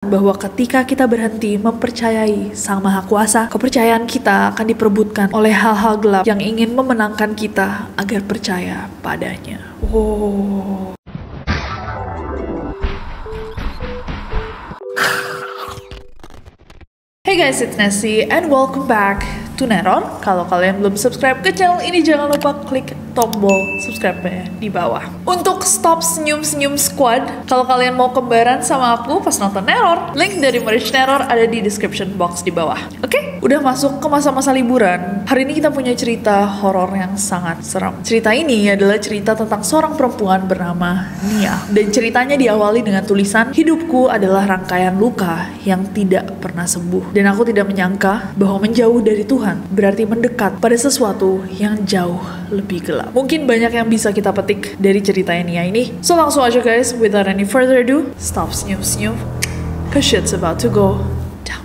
bahwa ketika kita berhenti mempercayai Sang Maha Kuasa, kepercayaan kita akan diperebutkan oleh hal-hal gelap yang ingin memenangkan kita agar percaya padanya. Hey guys, it's Nessie and welcome back to Neron. Kalau kalian belum subscribe ke channel ini, jangan lupa klik tombol subscribe-nya di bawah. Untuk stop senyum-senyum squad, kalau kalian mau kembaran sama aku pas nonton Neror, link dari merch Neror ada di description box di bawah. Oke, udah masuk ke masa-masa liburan. Hari ini kita punya cerita horor yang sangat seram. Cerita ini adalah cerita tentang seorang perempuan bernama Nia. Dan ceritanya diawali dengan tulisan, "Hidupku adalah rangkaian luka yang tidak pernah sembuh. Dan aku tidak menyangka bahwa menjauh dari Tuhan berarti mendekat pada sesuatu yang jauh lebih gelap." Mungkin banyak yang bisa kita petik dari cerita Nia ini. So langsung aja guys, without any further ado, stop senyum-senyum, cause shit's about to go down.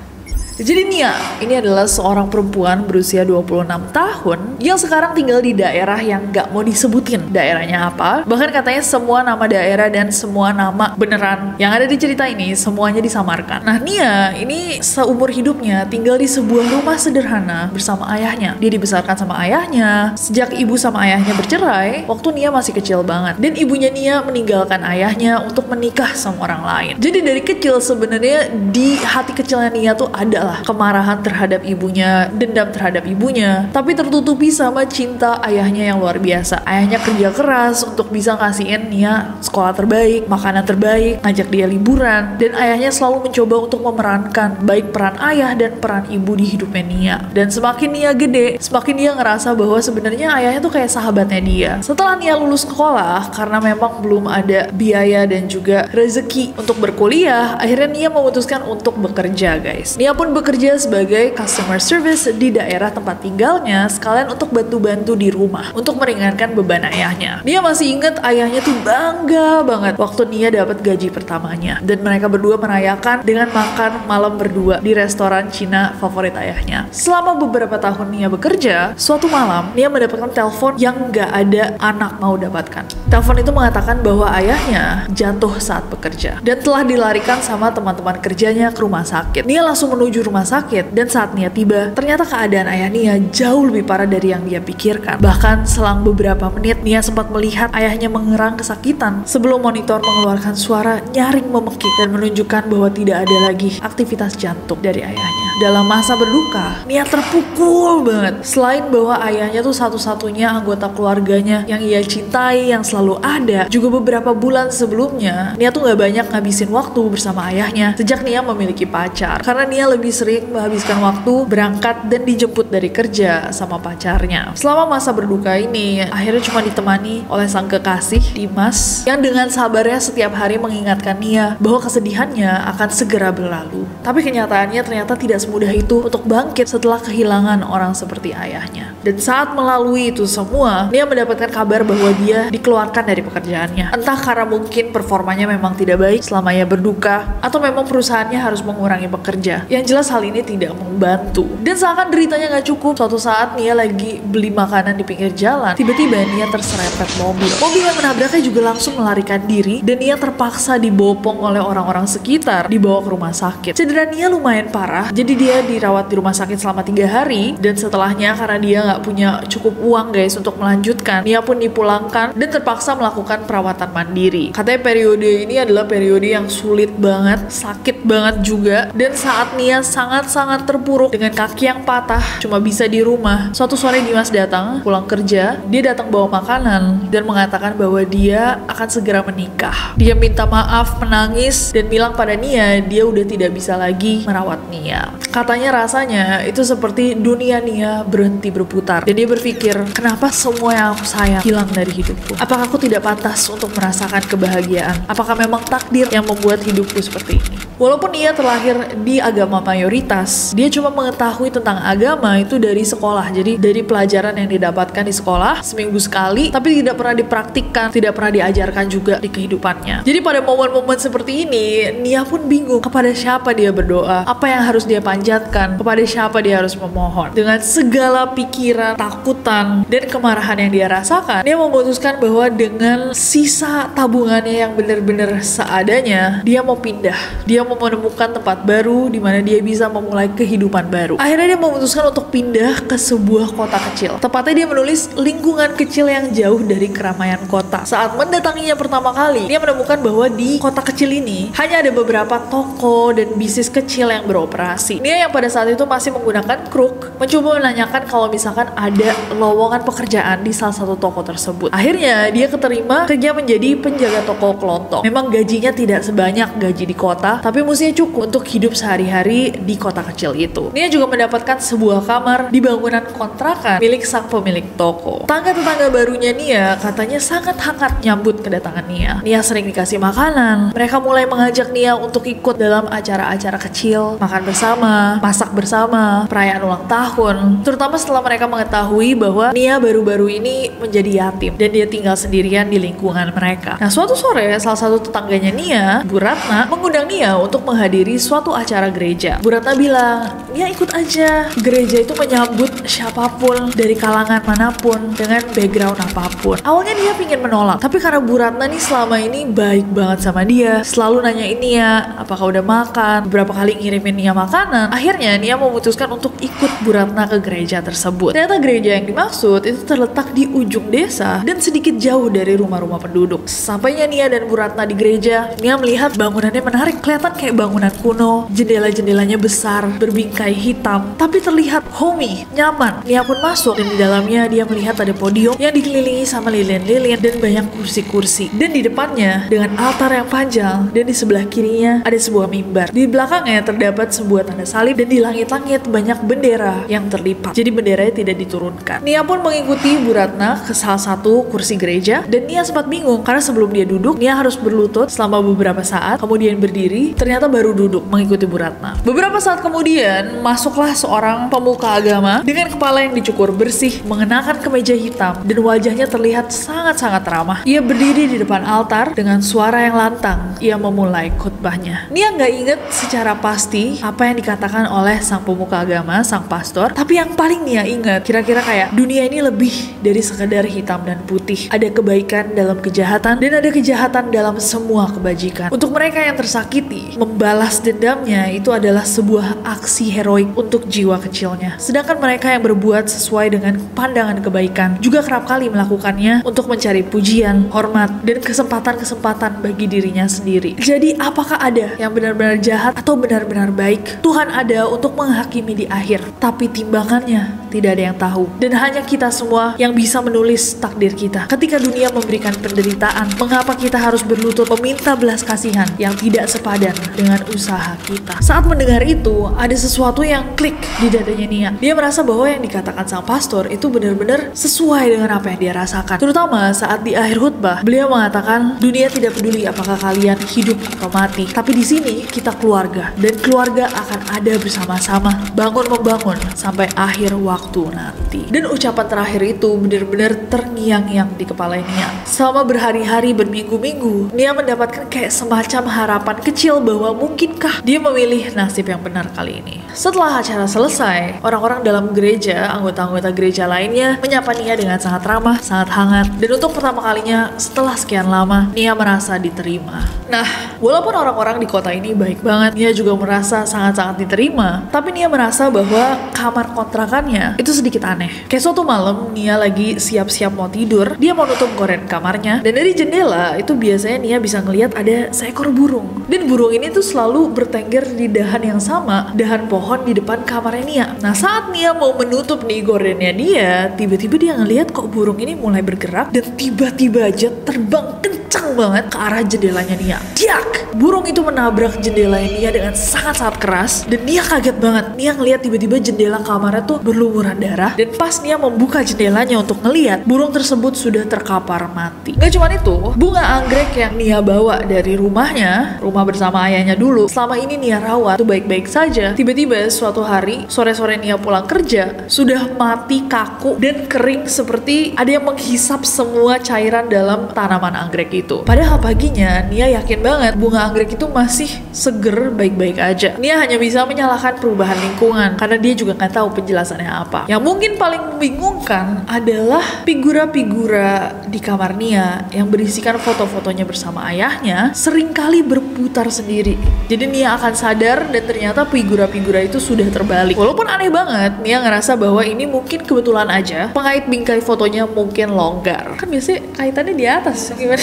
Jadi Nia ini adalah seorang perempuan berusia 26 tahun yang sekarang tinggal di daerah yang gak mau disebutin daerahnya apa. Bahkan katanya semua nama daerah dan semua nama beneran yang ada di cerita ini semuanya disamarkan. Nah, Nia ini seumur hidupnya tinggal di sebuah rumah sederhana bersama ayahnya. Dia dibesarkan sama ayahnya sejak ibu sama ayahnya bercerai waktu Nia masih kecil banget. Dan ibunya Nia meninggalkan ayahnya untuk menikah sama orang lain. Jadi dari kecil sebenarnya di hati kecilnya Nia tuh ada kemarahan terhadap ibunya, dendam terhadap ibunya, tapi tertutupi sama cinta ayahnya yang luar biasa. Ayahnya kerja keras untuk bisa ngasihin Nia sekolah terbaik, makanan terbaik, ngajak dia liburan, dan ayahnya selalu mencoba untuk memerankan baik peran ayah dan peran ibu di hidupnya Nia. Dan semakin Nia gede, semakin Nia ngerasa bahwa sebenarnya ayahnya tuh kayak sahabatnya dia. Setelah Nia lulus sekolah, karena memang belum ada biaya dan juga rezeki untuk berkuliah, akhirnya Nia memutuskan untuk bekerja guys. Nia pun bekerja sebagai customer service di daerah tempat tinggalnya, sekalian untuk bantu-bantu di rumah untuk meringankan beban ayahnya. Nia masih ingat ayahnya tuh bangga banget waktu Nia dapat gaji pertamanya, dan mereka berdua merayakan dengan makan malam berdua di restoran Cina favorit ayahnya. Selama beberapa tahun Nia bekerja, suatu malam Nia mendapatkan telepon yang gak ada anak mau dapatkan. Telepon itu mengatakan bahwa ayahnya jatuh saat bekerja dan telah dilarikan sama teman-teman kerjanya ke rumah sakit. Nia langsung menuju rumah sakit, dan saat Nia tiba, ternyata keadaan ayah Nia jauh lebih parah dari yang dia pikirkan. Bahkan selang beberapa menit, Nia sempat melihat ayahnya mengerang kesakitan sebelum monitor mengeluarkan suara nyaring memekik dan menunjukkan bahwa tidak ada lagi aktivitas jantung dari ayahnya. Dalam masa berduka, Nia terpukul banget. Selain bahwa ayahnya tuh satu-satunya anggota keluarganya yang ia cintai, yang selalu ada, juga beberapa bulan sebelumnya, Nia tuh gak banyak ngabisin waktu bersama ayahnya sejak Nia memiliki pacar. Karena Nia lebih sering menghabiskan waktu berangkat dan dijemput dari kerja sama pacarnya. Selama masa berduka ini, akhirnya cuma ditemani oleh sang kekasih, Dimas, yang dengan sabarnya setiap hari mengingatkan Nia bahwa kesedihannya akan segera berlalu. Tapi kenyataannya ternyata tidak semudah itu untuk bangkit setelah kehilangan orang seperti ayahnya. Dan saat melalui itu semua, Nia mendapatkan kabar bahwa dia dikeluarkan dari pekerjaannya. Entah karena mungkin performanya memang tidak baik selama ia berduka, atau memang perusahaannya harus mengurangi pekerja. Yang jelas hal ini tidak membantu. Dan seakan deritanya gak cukup, suatu saat Nia lagi beli makanan di pinggir jalan, tiba-tiba Nia terserempet mobil. Mobil yang menabraknya juga langsung melarikan diri, dan Nia terpaksa dibopong oleh orang-orang sekitar, dibawa ke rumah sakit. Cedera Nia lumayan parah, jadi dia dirawat di rumah sakit selama 3 hari, dan setelahnya karena dia gak punya cukup uang guys untuk melanjutkan, Nia pun dipulangkan dan terpaksa melakukan perawatan mandiri. Katanya periode ini adalah periode yang sulit banget, sakit banget juga, dan saat Nia sangat-sangat terpuruk dengan kaki yang patah, cuma bisa di rumah. Suatu sore Dimas datang, pulang kerja, dia datang bawa makanan dan mengatakan bahwa dia akan segera menikah. Dia minta maaf, menangis, dan bilang pada Nia dia udah tidak bisa lagi merawat Nia. Katanya rasanya itu seperti dunia Nia berhenti berputar, dan dia berpikir, kenapa semua yang aku sayang hilang dari hidupku? Apakah aku tidak pantas untuk merasakan kebahagiaan? Apakah memang takdir yang membuat hidupku seperti ini? Walaupun Nia terlahir di agama mayoritas, dia cuma mengetahui tentang agama itu dari sekolah. Jadi dari pelajaran yang didapatkan di sekolah seminggu sekali, tapi tidak pernah dipraktikkan, tidak pernah diajarkan juga di kehidupannya. Jadi pada momen-momen seperti ini, Nia pun bingung kepada siapa dia berdoa, apa yang harus dia panjatkan panjatkan, kepada siapa dia harus memohon. Dengan segala pikiran, takutan, dan kemarahan yang dia rasakan, dia memutuskan bahwa dengan sisa tabungannya yang benar-benar seadanya, dia mau pindah. Dia mau menemukan tempat baru di mana dia bisa memulai kehidupan baru. Akhirnya dia memutuskan untuk pindah ke sebuah kota kecil. Tepatnya dia menulis lingkungan kecil yang jauh dari keramaian kota. Saat mendatanginya pertama kali, dia menemukan bahwa di kota kecil ini hanya ada beberapa toko dan bisnis kecil yang beroperasi. Dia yang pada saat itu masih menggunakan kruk, mencoba menanyakan kalau misalkan ada lowongan pekerjaan di salah satu toko tersebut. Akhirnya dia keterima kerja menjadi penjaga toko kelontong. Memang gajinya tidak sebanyak gaji di kota, tapi mestinya cukup untuk hidup sehari-hari di kota kecil itu. Dia juga mendapatkan sebuah kamar di bangunan kontrakan milik sang pemilik toko. Tetangga barunya Nia katanya sangat hangat nyambut kedatangan Nia. Nia sering dikasih makanan. Mereka mulai mengajak Nia untuk ikut dalam acara-acara kecil, makan bersama, masak bersama, perayaan ulang tahun. Terutama setelah mereka mengetahui bahwa Nia baru-baru ini menjadi yatim dan dia tinggal sendirian di lingkungan mereka. Nah, suatu sore salah satu tetangganya Nia, Bu Ratna, mengundang Nia untuk menghadiri suatu acara gereja. Bu Ratna bilang, "Nia ikut aja. Gereja itu menyambut siapapun dari kalangan manapun dengan background apapun." Awalnya dia pingin menolak, tapi karena Bu Ratna nih selama ini baik banget sama dia, selalu nanyain Nia apakah udah makan, beberapa kali ngirimin Nia makanan. Akhirnya Nia memutuskan untuk ikut Bu Ratna ke gereja tersebut. Ternyata gereja yang dimaksud itu terletak di ujung desa dan sedikit jauh dari rumah-rumah penduduk. Sampainya Nia dan Bu Ratna di gereja, Nia melihat bangunannya menarik, kelihatan kayak bangunan kuno, jendela-jendelanya besar, berbingkai hitam, tapi terlihat homey, nyaman. Nia pun masuk dan di dalamnya dia melihat ada podium yang dikelilingi sama lilin-lilin dan banyak kursi-kursi. Dan di depannya dengan altar yang panjang dan di sebelah kirinya ada sebuah mimbar. Di belakangnya terdapat sebuah tanda salib dan di langit-langit banyak bendera yang terlipat. Jadi benderanya tidak diturunkan. Nia pun mengikuti Bu Ratna ke salah satu kursi gereja dan Nia sempat bingung karena sebelum dia duduk, Nia harus berlutut selama beberapa saat, kemudian berdiri, ternyata baru duduk mengikuti Bu Ratna. Beberapa saat kemudian, masuklah seorang pemuka agama dengan kepala yang dicukur bersih, mengenakan kemeja hitam dan wajahnya terlihat sangat-sangat ramah. Ia berdiri di depan altar dengan suara yang lantang. Ia memulai khutbahnya. Nia nggak inget secara pasti apa yang dikatakan oleh sang pemuka agama, sang pastor, tapi yang paling Nia ingat kira-kira kayak dunia ini lebih dari sekedar hitam dan putih. Ada kebaikan dalam kejahatan dan ada kejahatan dalam semua kebajikan. Untuk mereka yang tersakiti, membalas dendamnya itu adalah sebuah aksi heroik untuk jiwa kecilnya. Sedangkan mereka yang berbuat sesuai dengan pandangan kebaikan juga kerap kali melakukannya untuk mencari pujian, hormat, dan kesempatan-kesempatan bagi dirinya sendiri. Jadi apakah ada yang benar-benar jahat atau benar-benar baik? Tuhan ada untuk menghakimi di akhir, tapi timbangannya tidak ada yang tahu. Dan hanya kita semua yang bisa menulis takdir kita. Ketika dunia memberikan penderitaan, mengapa kita harus berlutut meminta belas kasihan yang tidak sepadan dengan usaha kita? Saat mendengar itu, ada sesuatu yang klik di dadanya Nia. Dia merasa bahwa yang dikatakan sang pastor itu benar-benar sesuai dengan apa yang dia rasakan. Terutama saat di akhir khutbah, beliau mengatakan, dunia tidak peduli apakah kalian hidup atau mati, tapi di sini kita keluarga, dan keluarga akan ada bersama-sama, bangun membangun sampai akhir waktu nanti. Dan ucapan terakhir itu benar-benar terngiang-ngiang di kepala Nia. Selama berhari-hari, berminggu-minggu, Nia mendapatkan kayak semacam harapan kecil bahwa mungkinkah dia memilih nasib yang benar kali ini. Setelah acara selesai, orang-orang dalam gereja, anggota-anggota gereja lainnya menyapa Nia dengan sangat ramah, sangat hangat, dan untuk pertama kalinya setelah sekian lama, Nia merasa diterima. Nah, walaupun orang-orang di kota ini baik banget, Nia juga merasa sangat-sangat diterima, tapi Nia merasa bahwa kamar kontrakannya itu sedikit aneh. Kayak suatu malam, Nia lagi siap-siap mau tidur, dia mau nutup gorden kamarnya, dan dari jendela itu biasanya Nia bisa ngelihat ada seekor burung. Dan burung ini tuh selalu bertengger di dahan yang sama, dahan pohon di depan kamarnya Nia. Nah, saat Nia mau menutup nih gordennya dia, tiba-tiba dia ngelihat kok burung ini mulai bergerak dan tiba-tiba aja terbang kencang banget ke arah jendelanya Nia. Diak! Burung itu menabrak jendelanya Nia dengan sangat-sangat keras dan Nia kaget banget. Nia ngelihat tiba-tiba jendela kamarnya tuh berlumuran darah dan pas Nia membuka jendelanya untuk ngelihat, burung tersebut sudah terkapar mati. Gak cuma itu, bunga anggrek yang Nia bawa dari rumahnya, rumah bersama ayahnya dulu, selama ini Nia rawat tuh baik-baik saja. Tiba-tiba suatu hari, sore-sore Nia pulang kerja, sudah mati kaku dan kering seperti ada yang menghisap semua cairan dalam tanaman anggrek itu. Padahal paginya Nia yakin banget bunga anggrek itu masih seger baik-baik aja. Nia hanya bisa menyalahkan perubahan lingkungan karena dia juga nggak tahu penjelasannya apa. Yang mungkin paling membingungkan adalah figura-figura di kamar Nia yang berisikan foto-fotonya bersama ayahnya seringkali berputar sendiri. Jadi Nia akan sadar dan ternyata figura-figura itu sudah terbalik. Walaupun aneh banget, Nia ngerasa bahwa ini mungkin kebetulan aja. Pengait bingkai fotonya mungkin longgar. Kan biasanya kaitannya di atas. Gimana?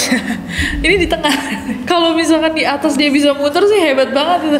Ini di tengah. Kalau misalkan di atas dia bisa muter sih hebat banget itu.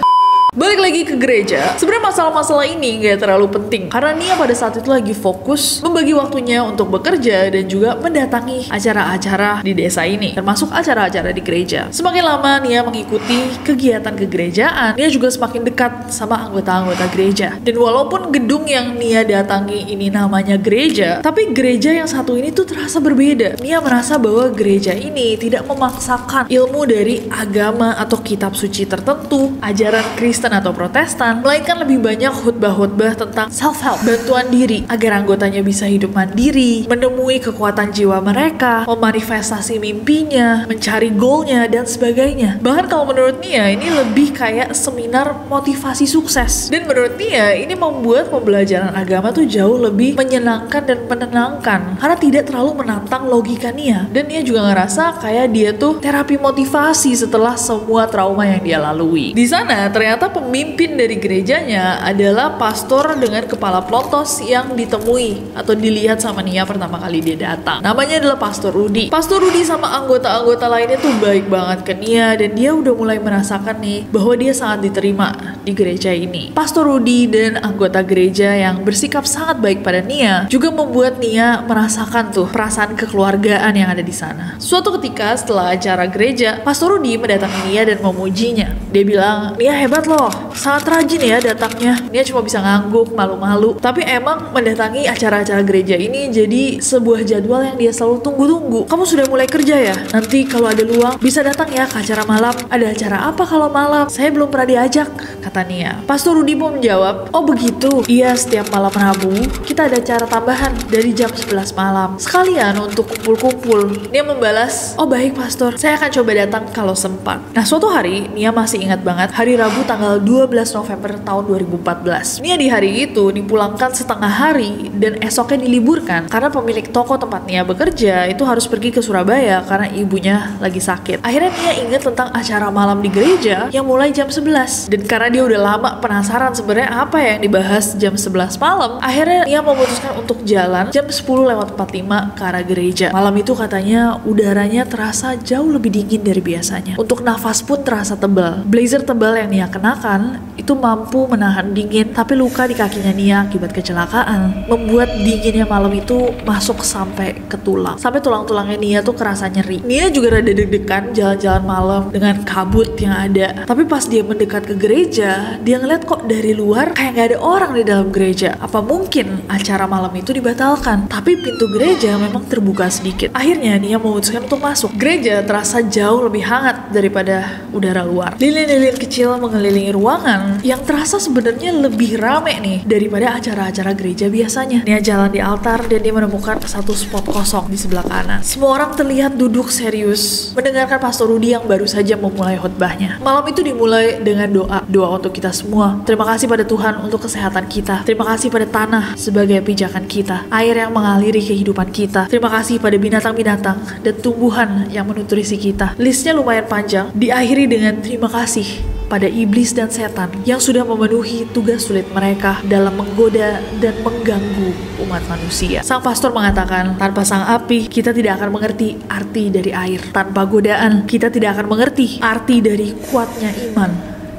Balik lagi ke gereja, sebenarnya masalah-masalah ini gak terlalu penting karena Nia pada saat itu lagi fokus membagi waktunya untuk bekerja dan juga mendatangi acara-acara di desa ini, termasuk acara-acara di gereja. Semakin lama Nia mengikuti kegiatan kegerejaan, Nia juga semakin dekat sama anggota-anggota gereja. Dan walaupun gedung yang Nia datangi ini namanya gereja, tapi gereja yang satu ini tuh terasa berbeda. Nia merasa bahwa gereja ini tidak memaksakan ilmu dari agama atau kitab suci tertentu, ajaran Kristen atau Protestan, melainkan lebih banyak khutbah-khutbah tentang self-help, bantuan diri agar anggotanya bisa hidup mandiri, menemui kekuatan jiwa mereka, memanifestasi mimpinya, mencari goalnya, dan sebagainya. Bahkan kalau menurut Nia, ini lebih kayak seminar motivasi sukses. Dan menurut Nia, ini membuat pembelajaran agama tuh jauh lebih menyenangkan dan menenangkan karena tidak terlalu menantang logika Nia. Dan Nia juga ngerasa kayak dia tuh terapi motivasi setelah semua trauma yang dia lalui. Di sana ternyata pemimpin dari gerejanya adalah pastor dengan kepala pelontos yang ditemui atau dilihat sama Nia pertama kali dia datang. Namanya adalah Pastor Rudy. Pastor Rudy sama anggota-anggota lainnya tuh baik banget ke Nia dan dia udah mulai merasakan nih bahwa dia sangat diterima di gereja ini. Pastor Rudy dan anggota gereja yang bersikap sangat baik pada Nia juga membuat Nia merasakan tuh perasaan kekeluargaan yang ada di sana. Suatu ketika setelah acara gereja, Pastor Rudy mendatangi Nia dan memujinya. Dia bilang, "Nia hebat loh, sangat rajin ya datangnya. Nia cuma bisa ngangguk, malu-malu. Tapi emang mendatangi acara-acara gereja ini jadi sebuah jadwal yang dia selalu tunggu-tunggu. Kamu sudah mulai kerja ya? Nanti kalau ada luang bisa datang ya ke acara malam. Ada acara apa kalau malam? Saya belum pernah diajak," kata Nia. Pastor Rudy pun menjawab, "Oh begitu? Iya, setiap malam Rabu kita ada acara tambahan dari jam 11 malam. Sekalian untuk kumpul-kumpul." Nia membalas, "Oh baik Pastor, saya akan coba datang kalau sempat." Nah suatu hari, Nia masih ingat banget hari Rabu tanggal 12 November tahun 2014. Nia di hari itu dipulangkan setengah hari dan esoknya diliburkan karena pemilik toko tempat Nia bekerja itu harus pergi ke Surabaya karena ibunya lagi sakit. Akhirnya Nia ingat tentang acara malam di gereja yang mulai jam 11. Dan karena dia udah lama penasaran sebenarnya apa yang dibahas jam 11 malam, akhirnya Nia memutuskan untuk jalan jam 10:45 ke arah gereja. Malam itu katanya udaranya terasa jauh lebih dingin dari biasanya. Untuk nafas pun terasa tebal. Blazer tebal yang Nia kenakan itu mampu menahan dingin, tapi luka di kakinya Nia akibat kecelakaan membuat dinginnya malam itu masuk sampai ke tulang. Sampai tulang-tulangnya Nia tuh kerasa nyeri. Nia juga rada deg-degan jalan-jalan malam dengan kabut yang ada. Tapi pas dia mendekat ke gereja, dia ngeliat kok dari luar kayak gak ada orang di dalam gereja. Apa mungkin acara malam itu dibatalkan? Tapi pintu gereja memang terbuka sedikit. Akhirnya Nia memutuskan untuk masuk. Gereja terasa jauh lebih hangat daripada udara luar. Lilin-lilin kecil mengelilingi ruangan yang terasa sebenarnya lebih rame nih daripada acara-acara gereja biasanya. Nia jalan di altar dan dia menemukan satu spot kosong di sebelah kanan. Semua orang terlihat duduk serius mendengarkan Pastor Rudy yang baru saja memulai khotbahnya. Malam itu dimulai dengan doa untuk kita semua. Terima kasih pada Tuhan untuk kesehatan kita. Terima kasih pada tanah sebagai pijakan kita, air yang mengaliri kehidupan kita. Terima kasih pada binatang-binatang dan tumbuhan yang menutrisi kita. Listnya lumayan panjang, diakhiri dengan terima kasih pada iblis dan setan yang sudah memenuhi tugas sulit mereka dalam menggoda dan mengganggu umat manusia. Sang pastor mengatakan, tanpa sang api, kita tidak akan mengerti arti dari air. Tanpa godaan, kita tidak akan mengerti arti dari kuatnya iman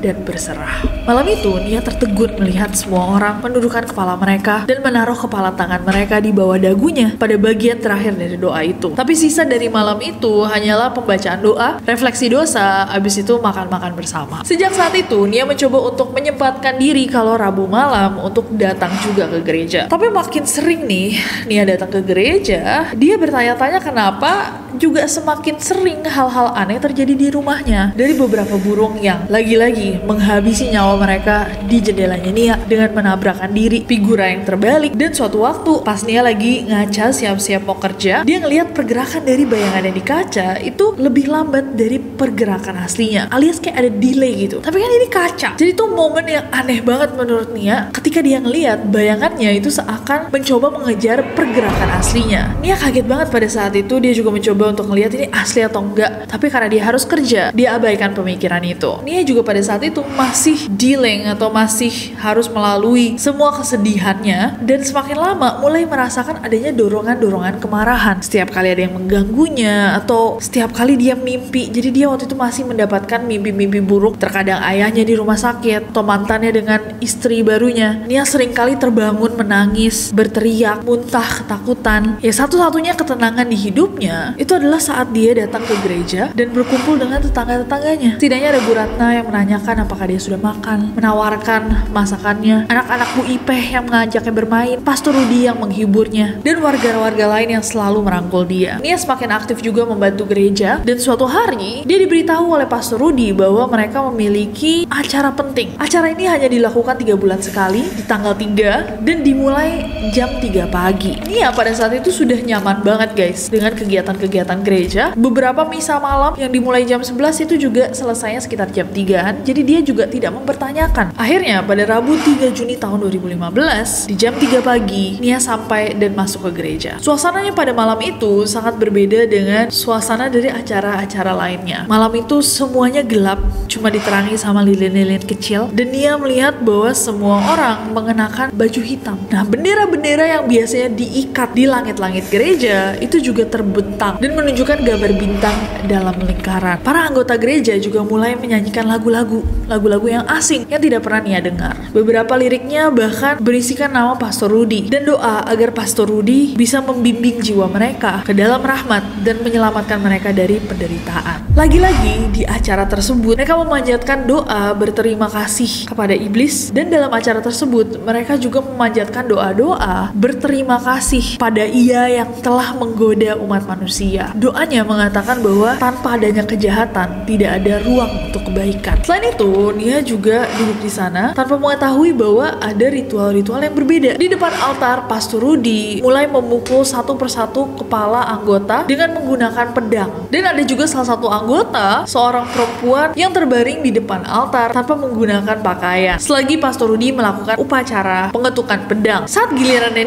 dan berserah. Malam itu, Nia tertegun melihat semua orang menundukkan kepala mereka dan menaruh kepala tangan mereka di bawah dagunya pada bagian terakhir dari doa itu. Tapi sisa dari malam itu hanyalah pembacaan doa, refleksi dosa, abis itu makan-makan bersama. Sejak saat itu, Nia mencoba untuk menyempatkan diri kalau Rabu malam untuk datang juga ke gereja. Tapi makin sering nih, Nia datang ke gereja, dia bertanya-tanya kenapa juga semakin sering hal-hal aneh terjadi di rumahnya. Dari beberapa burung yang lagi-lagi nih menghabisi nyawa mereka di jendelanya Nia dengan menabrakkan diri, figura yang terbalik. Dan suatu waktu pas Nia lagi ngaca siap-siap mau kerja, dia ngelihat pergerakan dari bayangannya di kaca itu lebih lambat dari pergerakan aslinya, alias kayak ada delay gitu. Tapi kan ini kaca, jadi tuh momen yang aneh banget menurut Nia ketika dia ngelihat bayangannya itu seakan mencoba mengejar pergerakan aslinya. Nia kaget banget pada saat itu. Dia juga mencoba untuk ngelihat ini asli atau enggak, tapi karena dia harus kerja, dia abaikan pemikiran itu. Nia juga pada saat itu masih dealing atau masih harus melalui semua kesedihannya, dan semakin lama mulai merasakan adanya dorongan-dorongan kemarahan. Setiap kali ada yang mengganggunya atau setiap kali dia mimpi. Jadi dia waktu itu masih mendapatkan mimpi-mimpi buruk, terkadang ayahnya di rumah sakit atau mantannya dengan istri barunya. Nia seringkali terbangun menangis, berteriak, muntah ketakutan. Ya satu-satunya ketenangan di hidupnya itu adalah saat dia datang ke gereja dan berkumpul dengan tetangga-tetangganya. Setidaknya ada Bu Ratna yang menanyakan apakah dia sudah makan, menawarkan masakannya, anak-anak Bu Ipeh yang mengajaknya bermain, Pastor Rudi yang menghiburnya, dan warga-warga lain yang selalu merangkul dia. Nia semakin aktif juga membantu gereja, dan suatu hari dia diberitahu oleh Pastor Rudi bahwa mereka memiliki acara penting. Acara ini hanya dilakukan 3 bulan sekali di tanggal 3 dan dimulai jam 3 pagi. Nia pada saat itu sudah nyaman banget guys dengan kegiatan-kegiatan gereja. Beberapa misa malam yang dimulai jam 11 itu juga selesainya sekitar jam 3-an, jadi dia juga tidak mempertanyakan. Akhirnya pada Rabu 3 Juni tahun 2015 di jam 3 pagi Nia sampai dan masuk ke gereja. Suasananya pada malam itu sangat berbeda dengan suasana dari acara-acara lainnya. Malam itu semuanya gelap, cuma diterangi sama lilin-lilin kecil, dan Nia melihat bahwa semua orang mengenakan baju hitam. Nah, bendera-bendera yang biasanya diikat di langit-langit gereja itu juga terbentang dan menunjukkan gambar bintang dalam lingkaran. Para anggota gereja juga mulai menyanyikan lagu-lagu yang asing yang tidak pernah Nia dengar. Beberapa liriknya bahkan berisikan nama Pastor Rudi dan doa agar Pastor Rudi bisa membimbing jiwa mereka ke dalam rahmat dan menyelamatkan mereka dari penderitaan. Lagi-lagi di acara tersebut mereka memanjatkan doa berterima kasih kepada iblis, dan dalam acara tersebut mereka juga memanjatkan doa-doa berterima kasih pada Ia yang telah menggoda umat manusia. Doanya mengatakan bahwa tanpa adanya kejahatan tidak ada ruang untuk kebaikan. Selain itu, Nia juga duduk di sana tanpa mengetahui bahwa ada ritual-ritual yang berbeda. Di depan altar, Pastor Rudi mulai memukul satu persatu kepala anggota dengan menggunakan pedang. Dan ada juga salah satu anggota, seorang perempuan yang terbaring di depan altar tanpa menggunakan pakaian. Selagi Pastor Rudi melakukan upacara pengetukan pedang. Saat gilirannya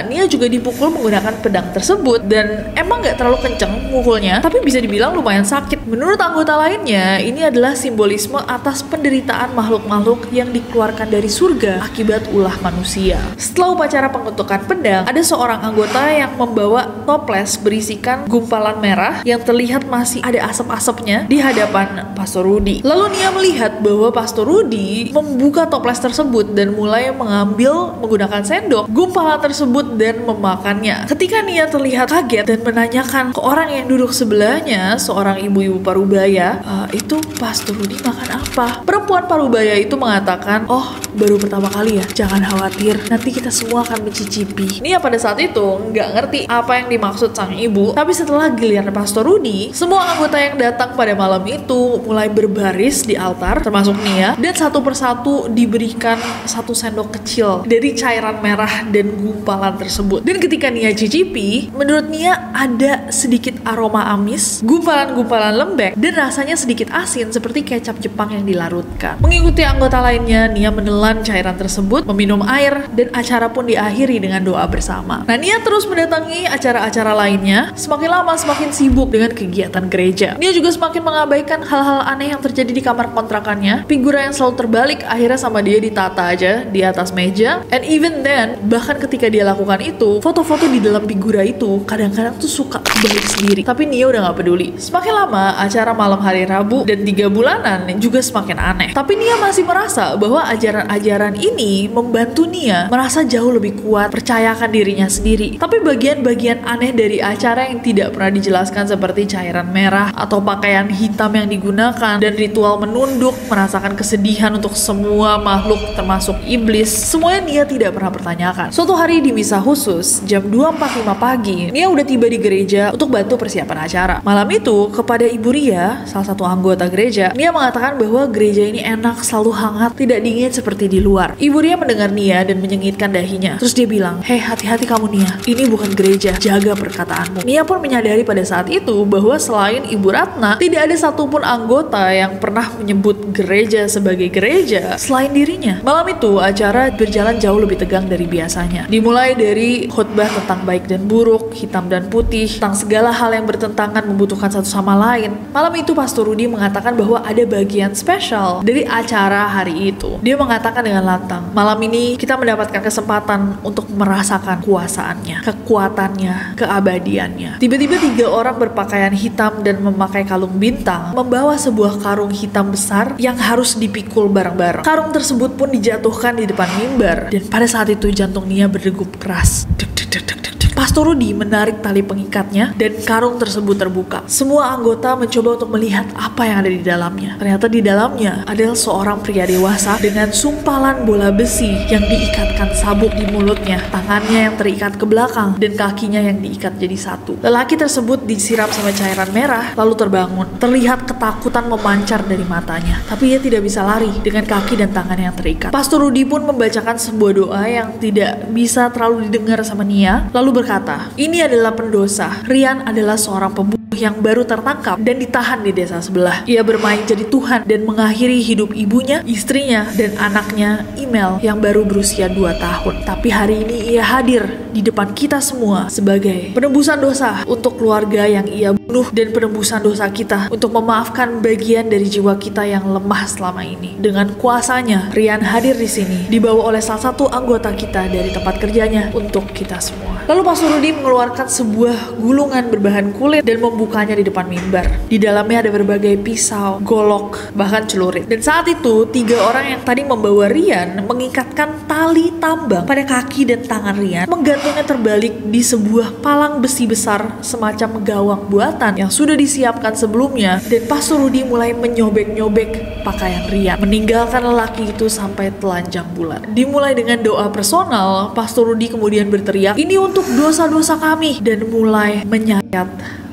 Nia juga dipukul menggunakan pedang tersebut, dan emang gak terlalu kenceng mukulnya, tapi bisa dibilang lumayan sakit. Menurut anggota lainnya, ini adalah simbolisme atas penderitaan makhluk-makhluk yang dikeluarkan dari surga akibat ulah manusia. Setelah upacara pengetukan pedang, ada seorang anggota yang membawa toples berisikan gumpalan merah yang terlihat masih ada asap-asapnya di hadapan Pastor Rudi. Lalu Nia melihat bahwa Pastor Rudi membuka toples tersebut dan mulai mengambil menggunakan sendok gumpalan tersebut dan memakannya. Ketika Nia terlihat kaget dan menanyakan ke orang yang duduk sebelahnya, seorang ibu-ibu parubaya, itu Pastor Rudi makan apa? Perempuan parubaya itu mengatakan, oh baru pertama kali ya, jangan khawatir, nanti kita semua akan mencicipi. Nia pada saat itu nggak ngerti apa yang dimaksud sang ibu, tapi setelah giliran Pastor Rudi, semua anggota yang datang pada malam itu mulai berbaris di altar, termasuk Nia, dan satu persatu diberikan satu sendok kecil dari cairan merah dan gumpalan tersebut. Dan ketika Nia cicipi, menurut Nia ada sedikit aroma amis, gumpalan-gumpalan lembek, dan rasanya sedikit asin seperti kecap Jepang yang dilarutkan. Mengikuti anggota lainnya, Nia menelan cairan tersebut, meminum air, dan acara pun diakhiri dengan doa bersama. Nah, Nia terus mendatangi acara-acara lainnya, semakin lama semakin sibuk dengan kegiatan gereja. Nia juga semakin mengabaikan hal-hal aneh yang terjadi di kamar kontrakannya. Figura yang selalu terbalik akhirnya sama dia ditata aja di atas meja. And even then, bahkan ketika dia lakukan itu, foto-foto di dalam figura itu kadang-kadang tuh suka balik sendiri. Tapi Nia udah gak peduli. Semakin lama, acara malam hari Rabu dan 3 bulanan juga semakin aneh. Tapi Nia masih merasa bahwa ajaran ajaran-ajaran ini membantu Nia merasa jauh lebih kuat, percayakan dirinya sendiri. Tapi bagian-bagian aneh dari acara yang tidak pernah dijelaskan seperti cairan merah atau pakaian hitam yang digunakan dan ritual menunduk, merasakan kesedihan untuk semua makhluk termasuk iblis, semuanya Nia tidak pernah pertanyakan. Suatu hari di misa khusus, jam 2.45 pagi, Nia udah tiba di gereja untuk bantu persiapan acara. Malam itu, kepada Ibu Ria, salah satu anggota gereja, Nia mengatakan bahwa gereja ini enak, selalu hangat, tidak dingin seperti di luar. Ibu Ria mendengar Nia dan menyengitkan dahinya. Terus dia bilang, "Hei, hati-hati kamu Nia, ini bukan gereja, jaga perkataanmu." Nia pun menyadari pada saat itu bahwa selain Ibu Ratna, tidak ada satupun anggota yang pernah menyebut gereja sebagai gereja selain dirinya. Malam itu, acara berjalan jauh lebih tegang dari biasanya. Dimulai dari khotbah tentang baik dan buruk, hitam dan putih, tentang segala hal yang bertentangan membutuhkan satu sama lain. Malam itu Pastor Rudy mengatakan bahwa ada bagian spesial dari acara hari itu. Dia mengatakan dengan lantang, "Malam ini kita mendapatkan kesempatan untuk merasakan kuasaannya, kekuatannya, keabadiannya." Tiba-tiba 3 orang berpakaian hitam dan memakai kalung bintang membawa sebuah karung hitam besar yang harus dipikul bareng-bareng. Karung tersebut pun dijatuhkan di depan mimbar dan pada saat itu jantung Nia berdegup keras. Dek, dek, dek, dek, dek. Pastor Rudy menarik tali pengikatnya dan karung tersebut terbuka. Semua anggota mencoba untuk melihat apa yang ada di dalamnya. Ternyata di dalamnya adalah seorang pria dewasa dengan sumpalan bola besi yang diikatkan sabuk di mulutnya, tangannya yang terikat ke belakang dan kakinya yang diikat jadi satu. Lelaki tersebut disiram sama cairan merah lalu terbangun. Terlihat ketakutan memancar dari matanya, tapi ia tidak bisa lari dengan kaki dan tangan yang terikat. Pastor Rudy pun membacakan sebuah doa yang tidak bisa terlalu didengar sama Nia, lalu berkata, "Ini adalah pendosa. Rian adalah seorang pembunuh yang baru tertangkap dan ditahan di desa sebelah. Ia bermain jadi Tuhan dan mengakhiri hidup ibunya, istrinya, dan anaknya, Imel, yang baru berusia 2 tahun. Tapi hari ini ia hadir di depan kita semua sebagai penebusan dosa untuk keluarga yang ia bunuh dan penebusan dosa kita untuk memaafkan bagian dari jiwa kita yang lemah selama ini. Dengan kuasanya, Rian hadir di sini, dibawa oleh salah satu anggota kita dari tempat kerjanya untuk kita semua." Lalu Pastor Rudy mengeluarkan sebuah gulungan berbahan kulit dan membukanya di depan mimbar. Di dalamnya ada berbagai pisau, golok, bahkan celurit. Dan saat itu, 3 orang yang tadi membawa Rian mengikatkan tali tambang pada kaki dan tangan Rian, menggantungnya terbalik di sebuah palang besi besar semacam gawang buatan yang sudah disiapkan sebelumnya. Dan Pastor Rudy mulai menyobek-nyobek pakaian Rian, meninggalkan lelaki itu sampai telanjang bulat. Dimulai dengan doa personal, Pastor Rudy kemudian berteriak, "Ini untuk dosa-dosa kami," dan mulai menyayat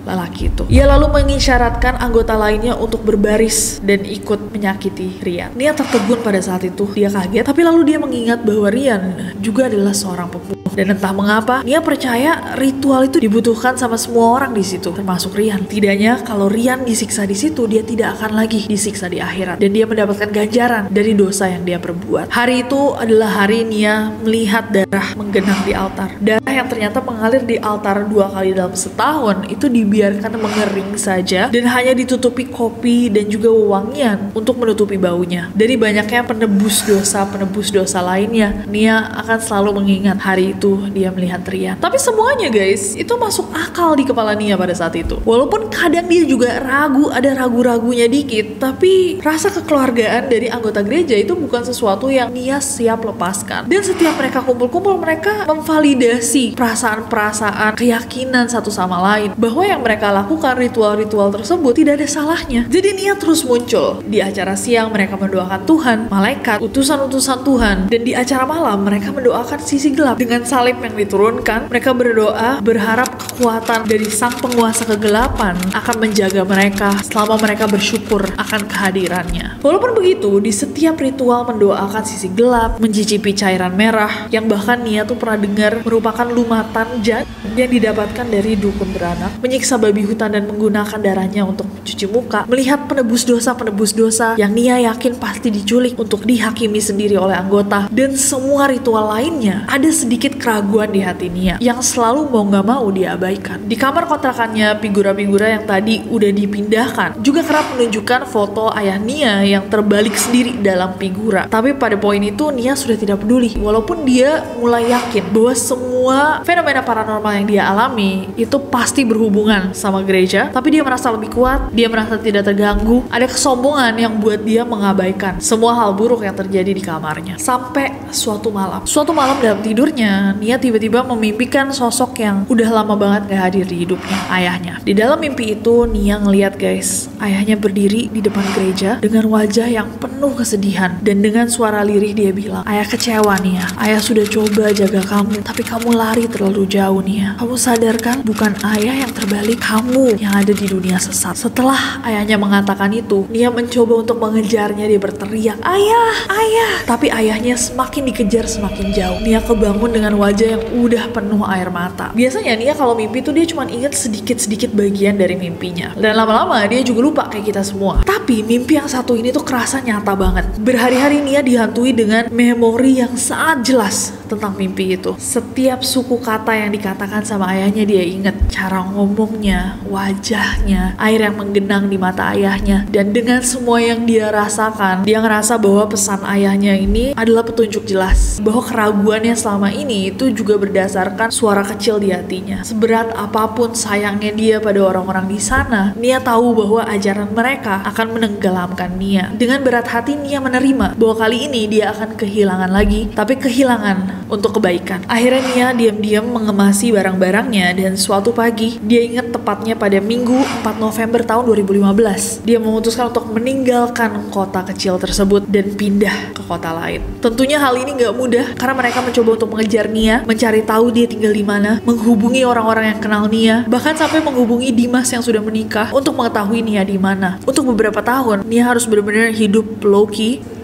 lelaki itu. Ia lalu mengisyaratkan anggota lainnya untuk berbaris dan ikut menyakiti Rian. Nia tertegun pada saat itu. Dia kaget, tapi lalu dia mengingat bahwa Rian juga adalah seorang pembunuh. Dan entah mengapa, Nia percaya ritual itu dibutuhkan sama semua orang di situ, termasuk Rian. Tidaknya kalau Rian disiksa di situ, dia tidak akan lagi disiksa di akhirat. Dan dia mendapatkan ganjaran dari dosa yang dia perbuat. Hari itu adalah hari Nia melihat darah menggenang di altar. Darah yang ternyata mengalir di altar 2 kali dalam setahun itu dibiarkan mengering saja dan hanya ditutupi kopi dan juga wewangian untuk menutupi baunya. Dari banyaknya penebus dosa lainnya, Nia akan selalu mengingat hari itu dia melihat Rian. Tapi semuanya guys, itu masuk akal di kepala Nia pada saat itu. Walaupun kadang dia juga ragu, ada ragu-ragunya dikit, tapi rasa kekeluargaan dari anggota gereja itu bukan sesuatu yang Nia siap lepaskan. Dan setiap mereka kumpul-kumpul, mereka memvalidasi perasaan-perasaan, keyakinan satu sama lain bahwa yang mereka lakukan, ritual-ritual tersebut tidak ada salahnya. Jadi Nia terus muncul. Di acara siang mereka mendoakan Tuhan, malaikat, utusan-utusan Tuhan, dan di acara malam mereka mendoakan sisi gelap. Dengan salib yang diturunkan, mereka berdoa berharap kekuatan dari sang penguasa kegelapan akan menjaga mereka selama mereka bersyukur akan kehadirannya. Walaupun begitu, di setiap ritual mendoakan sisi gelap, mencicipi cairan merah, yang bahkan Nia tuh pernah dengar merupakan lumatan jahat yang didapatkan dari dukun beranak, menyiksa babi hutan dan menggunakan darahnya untuk mencuci muka, melihat penebus dosa yang Nia yakin pasti diculik untuk dihakimi sendiri oleh anggota, dan semua ritual lainnya, ada sedikit keraguan di hati Nia yang selalu mau gak mau diabaikan. Di kamar kontrakannya, figura-figura yang tadi udah dipindahkan juga kerap menunjukkan foto ayah Nia yang terbalik sendiri dalam figura. Tapi pada poin itu Nia sudah tidak peduli, walaupun dia mulai yakin bahwa semua fenomena paranormal yang dia alami itu pasti berhubungan hubungan sama gereja, tapi dia merasa lebih kuat, dia merasa tidak terganggu. Ada kesombongan yang buat dia mengabaikan semua hal buruk yang terjadi di kamarnya. Sampai suatu malam dalam tidurnya, Nia tiba-tiba memimpikan sosok yang udah lama banget gak hadir di hidupnya, ayahnya. Di dalam mimpi itu, Nia ngeliat guys, ayahnya berdiri di depan gereja dengan wajah yang penuh kesedihan. Dan dengan suara lirih dia bilang, "Ayah kecewa Nia, ayah sudah coba jaga kamu, tapi kamu lari terlalu jauh Nia. Kamu sadar kan, bukan ayah yang terbalik, kamu yang ada di dunia sesat." Setelah ayahnya mengatakan itu, Nia mencoba untuk mengejarnya. Dia berteriak, "Ayah, ayah!" Tapi ayahnya semakin dikejar semakin jauh. Nia kebangun dengan wajah yang udah penuh air mata. Biasanya Nia kalau mimpi tuh dia cuma inget sedikit-sedikit bagian dari mimpinya. Dan lama-lama dia juga lupa kayak kita semua. Tapi mimpi yang satu ini tuh kerasa nyata banget. Berhari-hari Nia dihantui dengan memori yang sangat jelas tentang mimpi itu. Setiap suku kata yang dikatakan sama ayahnya dia inget. Cara ngomongnya, wajahnya, air yang menggenang di mata ayahnya. Dan dengan semua yang dia rasakan, dia ngerasa bahwa pesan ayahnya ini adalah petunjuk jelas. Bahwa keraguannya selama ini itu juga berdasarkan suara kecil di hatinya. Seberat apapun sayangnya dia pada orang-orang di sana, Nia tahu bahwa ajaran mereka akan menenggelamkan Nia. Dengan berat hati Nia menerima bahwa kali ini dia akan kehilangan lagi, tapi kehilangan untuk kebaikan. Akhirnya Nia diam-diam mengemasi barang-barangnya dan suatu pagi dia ingat tepatnya pada Minggu 4 November tahun 2015. Dia memutuskan untuk meninggalkan kota kecil tersebut dan pindah ke kota lain. Tentunya hal ini gak mudah karena mereka mencoba untuk mengejar Nia, mencari tahu dia tinggal di mana, menghubungi orang-orang yang kenal Nia, bahkan sampai menghubungi Dimas yang sudah menikah untuk mengetahui Nia di mana. Untuk beberapa tahun Nia harus benar-benar hidup low-key.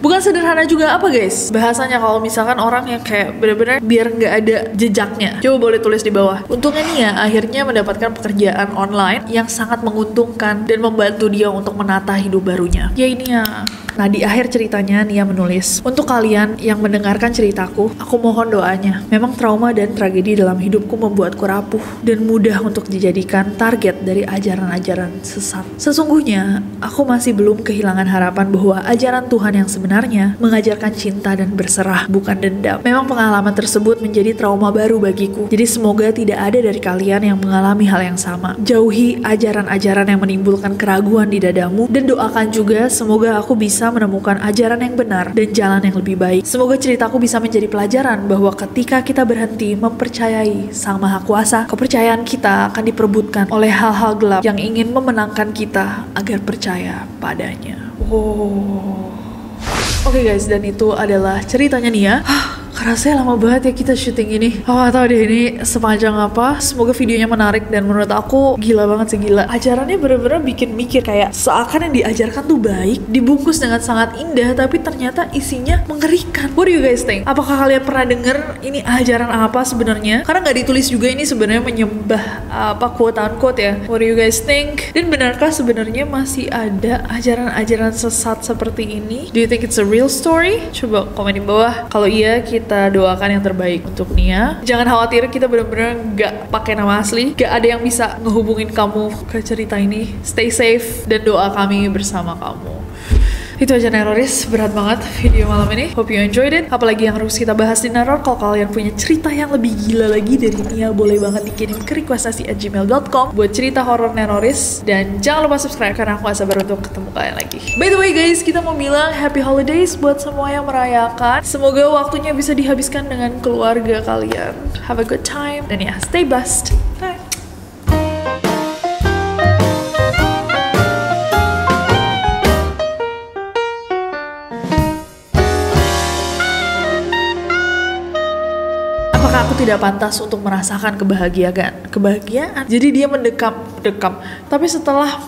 Bukan sederhana juga apa guys bahasanya kalau misalkan orang yang kayak bener-bener biar nggak ada jejaknya. Coba boleh tulis di bawah. Untungnya Nia akhirnya mendapatkan pekerjaan online yang sangat menguntungkan dan membantu dia untuk menata hidup barunya. Yay Nia. Nah di akhir ceritanya Nia menulis, "Untuk kalian yang mendengarkan ceritaku, aku mohon doanya. Memang trauma dan tragedi dalam hidupku membuatku rapuh dan mudah untuk dijadikan target dari ajaran-ajaran sesat. Sesungguhnya, aku masih belum kehilangan harapan bahwa ajaran Tuhan yang sebenarnya mengajarkan cinta dan berserah, bukan dendam. Memang pengalaman tersebut menjadi trauma baru bagiku. Jadi semoga tidak ada dari kalian yang mengalami hal yang sama. Jauhi ajaran-ajaran yang menimbulkan keraguan di dadamu dan doakan juga semoga aku bisa menemukan ajaran yang benar dan jalan yang lebih baik. Semoga ceritaku bisa menjadi pelajaran bahwa ketika kita berhenti mempercayai Sang Maha Kuasa, kepercayaan kita akan diperebutkan oleh hal-hal gelap yang ingin memenangkan kita agar percaya padanya." Oke guys, dan itu adalah ceritanya Nia. Kerasanya lama banget ya kita syuting ini. Aku gak tau deh ini sepanjang apa. Semoga videonya menarik dan menurut aku gila banget sih, gila. Ajarannya bener-bener bikin mikir kayak seakan yang diajarkan tuh baik, dibungkus dengan sangat indah, tapi ternyata isinya mengerikan. What do you guys think? Apakah kalian pernah denger ini ajaran apa sebenarnya? Karena nggak ditulis juga ini sebenarnya menyembah apa quote unquote ya. What do you guys think? Dan benarkah sebenarnya masih ada ajaran-ajaran sesat seperti ini? Do you think it's a real story? Coba komen di bawah. Kalau iya, kita doakan yang terbaik untuk Nia. Jangan khawatir, kita bener-bener gak pakai nama asli, gak ada yang bisa ngehubungin kamu ke cerita ini. Stay safe dan doa kami bersama kamu. Itu aja Neroris, berat banget video malam ini. Hope you enjoyed it. Apalagi yang harus kita bahas di Neror. Kalau kalian punya cerita yang lebih gila lagi dari Nia, boleh banget dikirim ke requestasi@gmail.com buat cerita horor Neroris. Dan jangan lupa subscribe karena aku gak sabar untuk ketemu kalian lagi. By the way guys, kita mau bilang happy holidays buat semua yang merayakan. Semoga waktunya bisa dihabiskan dengan keluarga kalian. Have a good time. Dan ya, stay blessed. Bye. Aku tidak pantas untuk merasakan kebahagiaan. Jadi dia mendekam. Tapi setelah